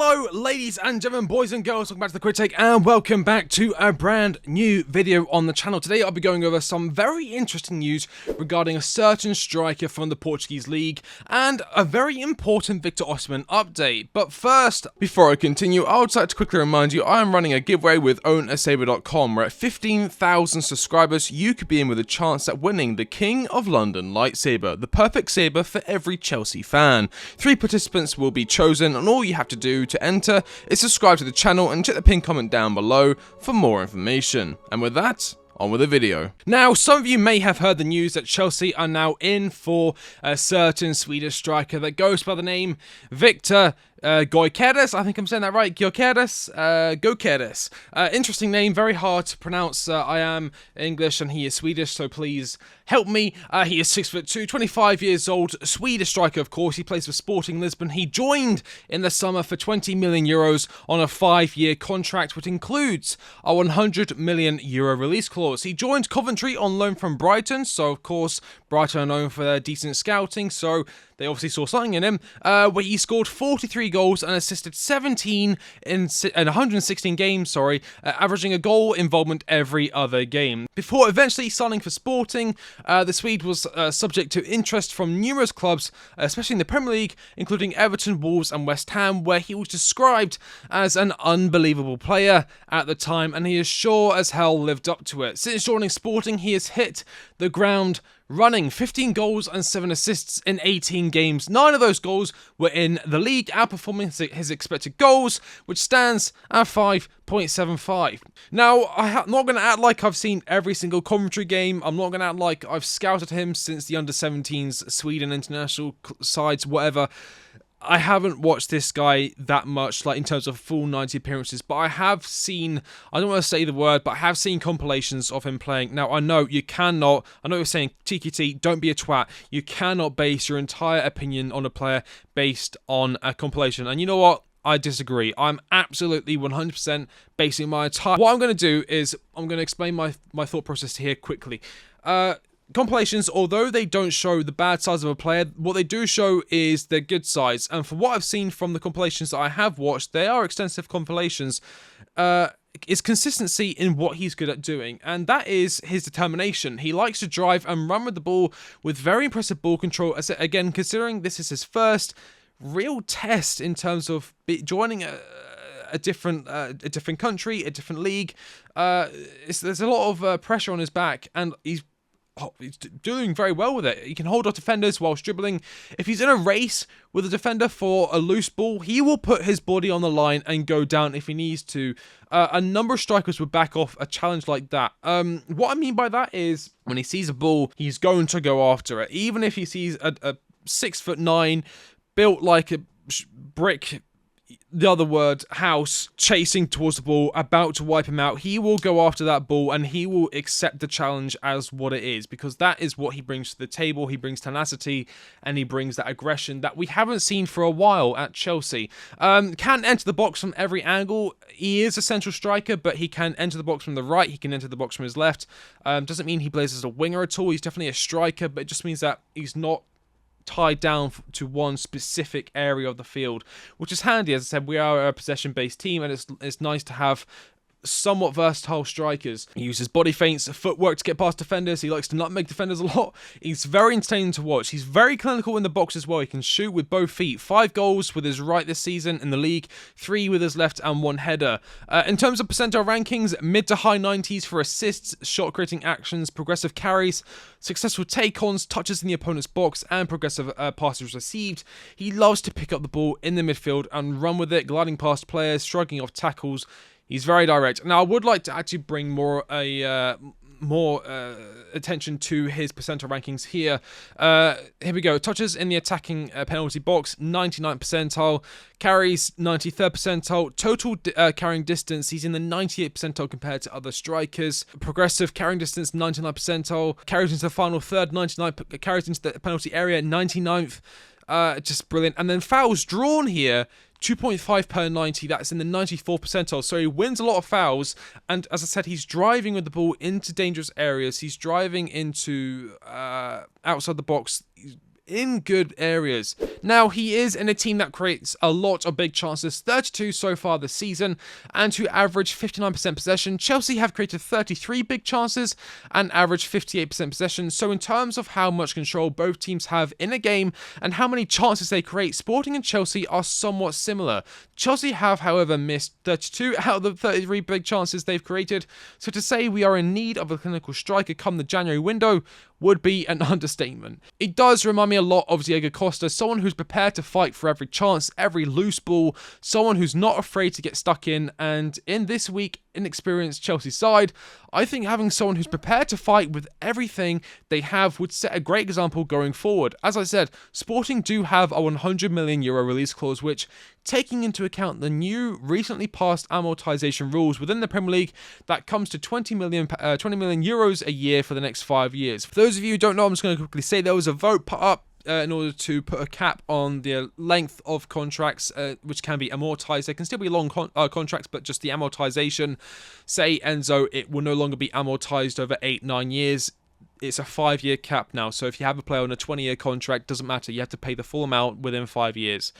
Hello ladies and gentlemen, boys and girls, welcome back to the Quick Take and welcome back to a brand new video on the channel. Today I'll be going over some very interesting news regarding a certain striker from the Portuguese league and a very important Victor Osimhen update. But first, before I continue, I would like to quickly remind you I am running a giveaway with OwnASaber.com where at 15,000 subscribers you could be in with a chance at winning the King of London lightsaber, the perfect saber for every Chelsea fan. 3 participants will be chosen and all you have to do to enter is subscribe to the channel and check the pinned comment down below for more information. And with that, on with the video. Now, some of you may have heard the news that Chelsea are now in for a certain Swedish striker that goes by the name Viktor Gyokeres. I think I'm saying that right. Gyokeres. Interesting name, very hard to pronounce. I am English and he is Swedish, so please help me. He is 6'2", 25 years old, Swedish striker, of course. He plays for Sporting Lisbon. He joined in the summer for 20 million euros on a 5-year contract, which includes a 100 million euro release clause. He joined Coventry on loan from Brighton, so of course Brighton are known for their decent scouting, so they obviously saw something in him, where he scored 43 goals and assisted 17 in 116 games, averaging a goal involvement every other game. Before eventually signing for Sporting, the Swede was subject to interest from numerous clubs, especially in the Premier League, including Everton, Wolves and West Ham, where he was described as an unbelievable player at the time, and he has sure as hell lived up to it. Since joining Sporting, he has hit the ground running, 15 goals and 7 assists in 18 games. 9 of those goals were in the league, outperforming his expected goals, which stands at 5.75. Now, I'm not going to act like I've seen every single Coventry game. I'm not going to act like I've scouted him since the under-17s, Sweden international sides, whatever. I haven't watched this guy that much, like in terms of full 90 appearances, but I have seen, I don't want to say the word, but I have seen compilations of him playing. Now, I know you cannot, I know you're saying, TQT, don't be a twat. You cannot base your entire opinion on a player based on a compilation. And you know what? I disagree. I'm absolutely 100% basing my entire... What I'm going to do is, I'm going to explain my thought process here quickly. Compilations, although they don't show the bad sides of a player, what they do show is their good sides. And from what I've seen from the compilations that I have watched, they are extensive compilations, is consistency in what he's good at doing. And that is his determination. He likes to drive and run with the ball with very impressive ball control. Again, considering this is his first real test in terms of joining a different country, a different league, there's a lot of pressure on his back, and he's doing very well with it. He can hold off defenders whilst dribbling. If he's in a race with a defender for a loose ball, he will put his body on the line and go down if he needs to. A number of strikers would back off a challenge like that. What I mean by that is when he sees a ball, he's going to go after it. Even if he sees a 6'9", built like a brick, the other word, house, chasing towards the ball, about to wipe him out, he will go after that ball and he will accept the challenge as what it is, because that is what he brings to the table. He brings tenacity and he brings that aggression that we haven't seen for a while at Chelsea. Can enter the box from every angle. He is a central striker, but he can enter the box from the right, he can enter the box from his left. Doesn't mean he plays as a winger at all. He's definitely a striker, but it just means that he's not tied down to one specific area of the field, which is handy. As I said, we are a possession-based team, and it's nice to have somewhat versatile strikers. He uses body feints, footwork to get past defenders. He likes to nutmeg defenders a lot. He's very entertaining to watch. He's very clinical in the box as well. He can shoot with both feet. 5 goals with his right this season in the league, 3 with his left and 1 header. In terms of percentile rankings, mid to high 90s for assists, shot creating actions, progressive carries, successful take-ons, touches in the opponent's box, and progressive passes received. He loves to pick up the ball in the midfield and run with it, gliding past players, shrugging off tackles. He's very direct. Now, I would like to actually bring more attention to his percentile rankings here. Here we go. Touches in the attacking penalty box, 99th percentile. Carries, 93rd percentile. Total carrying distance, he's in the 98th percentile compared to other strikers. Progressive carrying distance, 99th percentile. Carries into the final third, 99th. Carries into the penalty area, 99th. Just brilliant. And then fouls drawn here, 2.5 per 90, that's in the 94th percentile, so he wins a lot of fouls, and as I said, he's driving with the ball into dangerous areas, he's driving into outside the box, in good areas. Now, he is in a team that creates a lot of big chances, 32 so far this season, and who average 59% possession. Chelsea have created 33 big chances and average 58% possession. So in terms of how much control both teams have in a game and how many chances they create, Sporting and Chelsea are somewhat similar. Chelsea have, however, missed 32 out of the 33 big chances they've created. So to say we are in need of a clinical striker come the January window would be an understatement. It does remind me a lot of Diego Costa, someone who's prepared to fight for every chance, every loose ball, someone who's not afraid to get stuck in, and in this week, inexperienced Chelsea side, I think having someone who's prepared to fight with everything they have would set a great example going forward. As I said, Sporting do have a €100 million release clause, which, taking into account the new recently passed amortization rules within the Premier League, that comes to 20 million euros a year for the next 5 years. For those of you who don't know, I'm just going to quickly say there was a vote put up in order to put a cap on the length of contracts, which can be amortized. They can still be long contracts, but just the amortization. Say, Enzo, it will no longer be amortized over 8-9 years. It's a 5-year cap now. So if you have a player on a 20-year contract, doesn't matter. You have to pay the full amount within 5 years.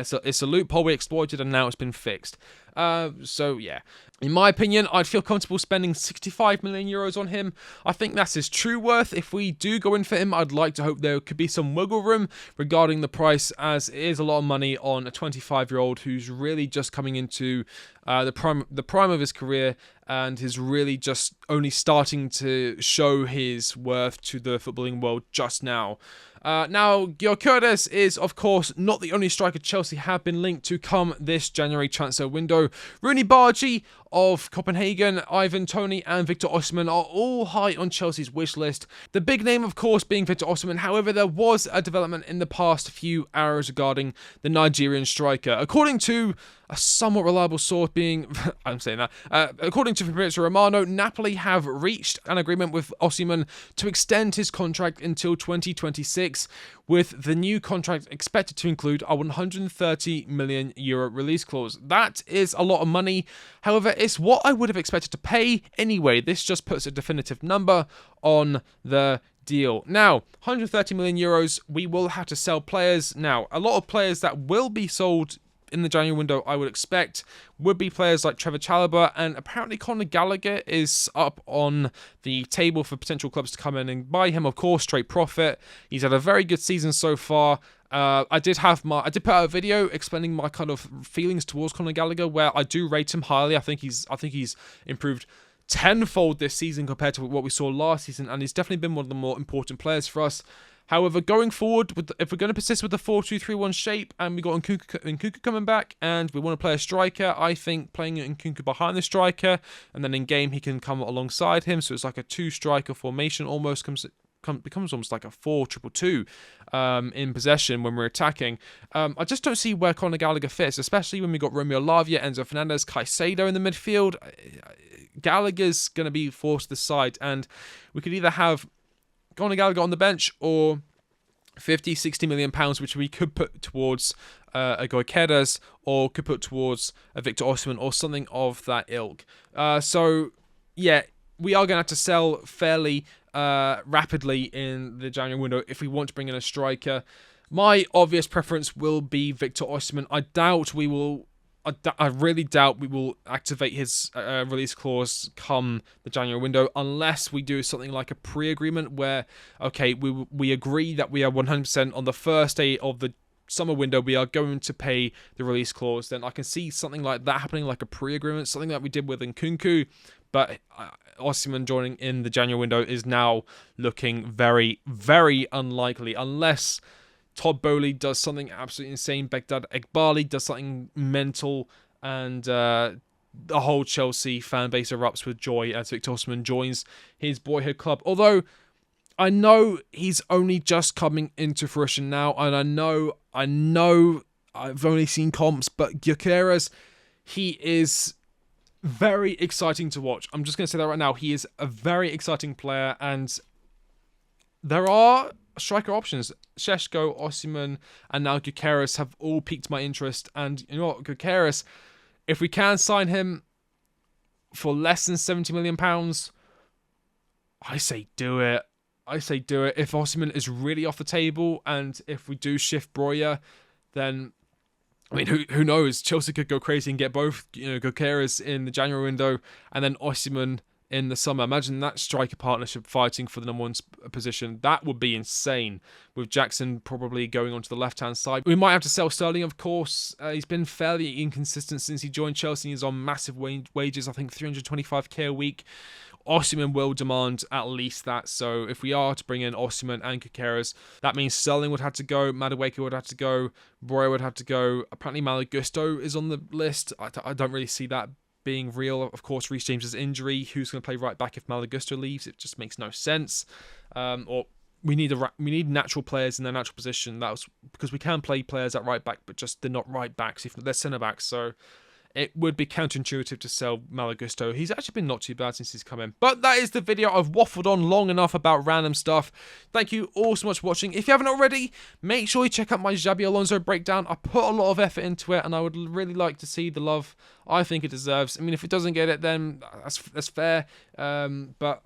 So it's a loophole we exploited, and now it's been fixed. So yeah, in my opinion, I'd feel comfortable spending 65 million euros on him. I think that's his true worth. If we do go in for him, I'd like to hope there could be some wiggle room regarding the price, as it is a lot of money on a 25-year-old who's really just coming into the prime of his career and is really just only starting to show his worth to the footballing world just now. Now, Gyokeres is, of course, not the only striker Chelsea have been linked to come this January transfer window. Rooney Bargi of Copenhagen, Ivan Toney and Victor Osimhen are all high on Chelsea's wish list. The big name, of course, being Victor Osimhen. However, there was a development in the past few hours regarding the Nigerian striker. According to a somewhat reliable source being, I'm saying that, according to Fabrizio Romano, Napoli have reached an agreement with Osimhen to extend his contract until 2026, with the new contract expected to include a €130 million release clause. That is a lot of money. However, it's what I would have expected to pay anyway. This just puts a definitive number on the deal. Now, €130 million, we will have to sell players. Now, a lot of players that will be sold in the January window, I would expect, would be players like Trevor Chalobah, and apparently Conor Gallagher is up on the table for potential clubs to come in and buy him, of course, straight profit. He's had a very good season so far. I did put out a video explaining my kind of feelings towards Conor Gallagher, where I do rate him highly. I think he's improved tenfold this season compared to what we saw last season, and he's definitely been one of the more important players for us. However, going forward, if we're going to persist with the 4-2-3-1 shape, and we got Nkunku coming back, and we want to play a striker, I think playing Nkunku behind the striker, and then in game he can come alongside him, so it's like a 2-striker formation, almost becomes almost like a 4-2-2 in possession when we're attacking. I just don't see where Conor Gallagher fits, especially when we got Romeo Lavia, Enzo Fernandez, Caicedo in the midfield. Gallagher's going to be forced to the side, and we could either have Conor Gallagher on the bench or 50-60 million pounds, which we could put towards a Gyokeres, or could put towards a Victor Osimhen or something of that ilk. So yeah, we are going to have to sell fairly rapidly in the January window if we want to bring in a striker. My obvious preference will be Victor Osimhen. I really doubt we will activate his release clause come the January window, unless we do something like a pre-agreement where, okay, we agree that we are 100% on the first day of the summer window, we are going to pay the release clause. Then I can see something like that happening, like a pre-agreement, something that we did with Nkunku. But Osimhen joining in the January window is now looking very, very unlikely, unless Todd Boehly does something absolutely insane, Begdad Eghbali does something mental, and the whole Chelsea fan base erupts with joy as Victor Osimhen joins his boyhood club. Although I know he's only just coming into fruition now, and I know I've only seen comps, but Gyokeres, he is very exciting to watch. I'm just going to say that right now. He is a very exciting player, and there are striker options. Šeško, Osimhen, and now Gyokeres have all piqued my interest. And you know what, Gyokeres, if we can sign him for less than £70 million, I say do it. I say do it. If Osimhen is really off the table, and if we do shift Broja, then I mean, who knows? Chelsea could go crazy and get both, Gyokeres in the January window and then Osimhen in the summer. Imagine that striker partnership fighting for the number one position. That would be insane, with Jackson probably going onto the left-hand side. We might have to sell Sterling, of course. He's been fairly inconsistent since he joined Chelsea. He's on massive wages, I think 325k a week. Osimhen will demand at least that. So if we are to bring in Osimhen and Gyokeres, that means Sterling would have to go, Madueke would have to go, Broja would have to go. Apparently Malagusto is on the list. I don't really see that being real. Of course, Reece James's injury. Who's going to play right back if Malagusto leaves? It just makes no sense. Or we need natural players in their natural position. That was because we can play players at right back, but just they're not right backs. If they're centre backs, so it would be counterintuitive to sell Malagusto. He's actually been not too bad since he's come in. But that is the video. I've waffled on long enough about random stuff. Thank you all so much for watching. If you haven't already, make sure you check out my Xabi Alonso breakdown. I put a lot of effort into it, and I would really like to see the love I think it deserves. I mean, if it doesn't get it, then that's fair. But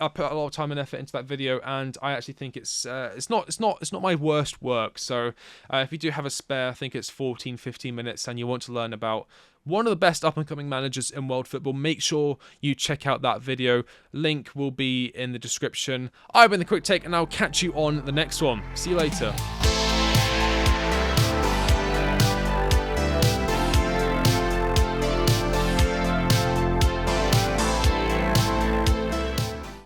I put a lot of time and effort into that video, and I actually think it's not my worst work. So if you do have a spare, I think it's 14-15 minutes, and you want to learn about one of the best up-and-coming managers in world football, make sure you check out that video. Link will be in the description. I've been The Quick Take, and I'll catch you on the next one. See you later.